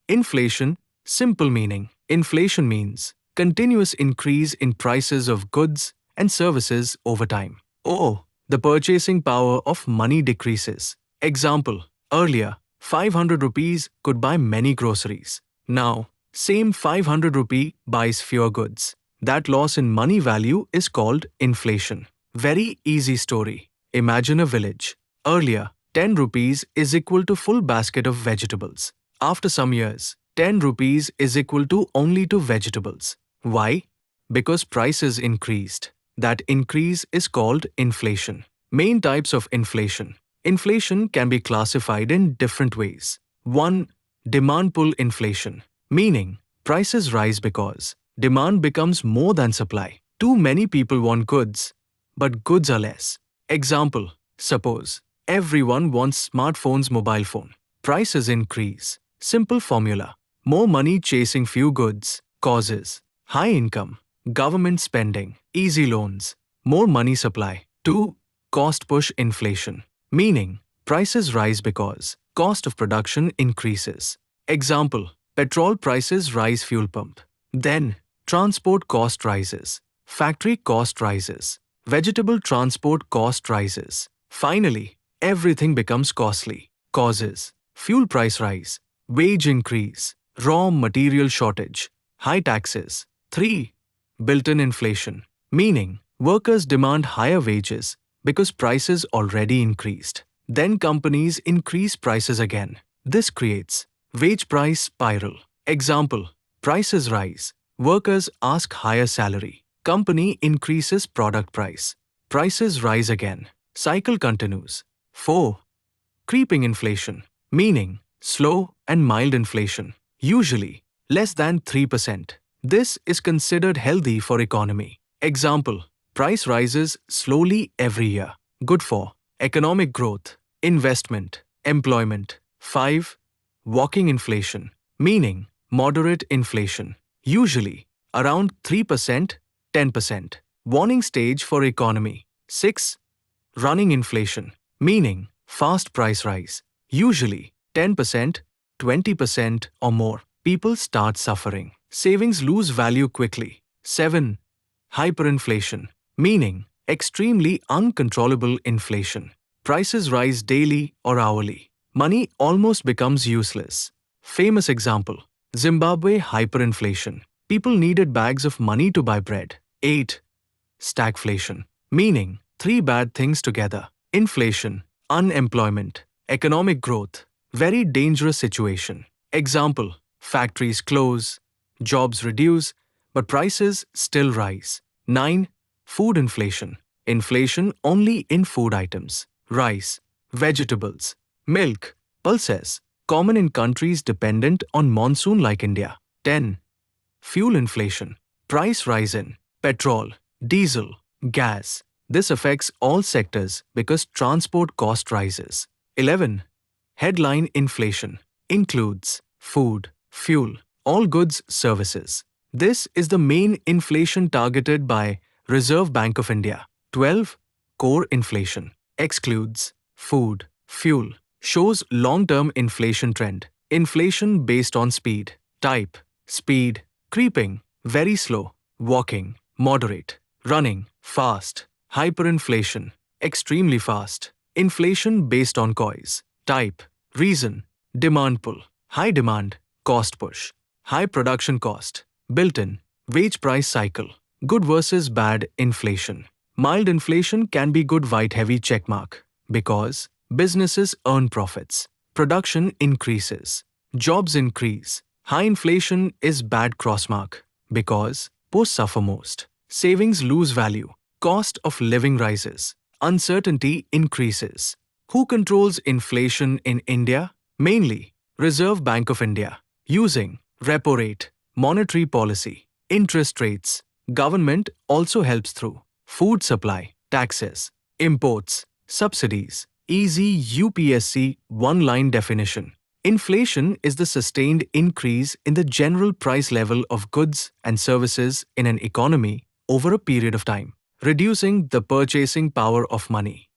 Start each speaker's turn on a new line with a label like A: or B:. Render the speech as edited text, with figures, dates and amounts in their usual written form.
A: Inflation, simple meaning. Inflation means continuous increase in prices of goods and services over time. Oh, the purchasing power of money decreases. Example, earlier, 500 rupees could buy many groceries. Now, same 500 rupee buys fewer goods. That loss in money value is called inflation. Very easy story. Imagine a village. Earlier, 10 rupees is equal to full basket of vegetables. After some years, 10 rupees is equal to only 2 vegetables. Why? Because prices increased. That increase is called inflation. Main types of inflation. Inflation can be classified in different ways. 1. Demand pull inflation, meaning prices rise because demand becomes more than supply. Too many people want goods, but goods are less. Example, suppose everyone wants smartphones, mobile phone. Prices increase. Simple formula. More money chasing few goods causes high income, government spending, easy loans, more money supply. 2. Cost push inflation, meaning prices rise because cost of production increases. Example, petrol prices rise, fuel pump. Then, transport cost rises, factory cost rises, vegetable transport cost rises. Finally, everything becomes costly. Causes fuel price rise, wage increase, raw material shortage, high taxes. 3. Built-in inflation, meaning workers demand higher wages because prices already increased. Then companies increase prices again. This creates wage price spiral. Example, prices rise, workers ask higher salary, company increases product price, prices rise again. Cycle continues. 4. Creeping inflation, meaning slow and mild inflation, usually less than 3%. This is considered healthy for economy. Example, price rises slowly every year. Good for economic growth, investment, employment. 5. Walking inflation, meaning moderate inflation, usually around 3%, 10%. Warning stage for economy. 6. Running inflation, meaning fast price rise, usually 10%, 20% or more. People start suffering. Savings lose value quickly. 7. Hyperinflation, meaning extremely uncontrollable inflation. Prices rise daily or hourly. Money almost becomes useless. Famous example, Zimbabwe hyperinflation. People needed bags of money to buy bread. 8. Stagflation, meaning 3 bad things together. Inflation, unemployment, economic growth. Very dangerous situation. Example, factories close, jobs reduce, but prices still rise. 9. Food inflation. Inflation only in food items. Rice, vegetables, milk, pulses. Common in countries dependent on monsoon like India. 10. Fuel inflation. Price rise in petrol, diesel, gas. This affects all sectors because transport cost rises. 11. Headline inflation. Includes food, fuel, all goods, services. This is the main inflation targeted by Reserve Bank of India. 12. Core inflation. Excludes food, fuel. Shows long-term inflation trend. Inflation based on speed. Type, speed, creeping, very slow, walking, moderate, running, fast. Hyperinflation, extremely fast. Inflation based on COIs. Type, reason, demand pull, high demand, cost push, high production cost, built-in, wage price cycle, good versus bad inflation. Mild inflation can be good, white heavy checkmark, because businesses earn profits, production increases, jobs increase. High inflation is bad crossmark, because poor suffer most, savings lose value, cost of living rises, uncertainty increases. Who controls inflation in India? Mainly, Reserve Bank of India, using Repo Rate, monetary policy, interest rates. Government also helps through food supply, taxes, imports, subsidies. Easy UPSC one-line definition. Inflation is the sustained increase in the general price level of goods and services in an economy over a period of time, reducing the purchasing power of money.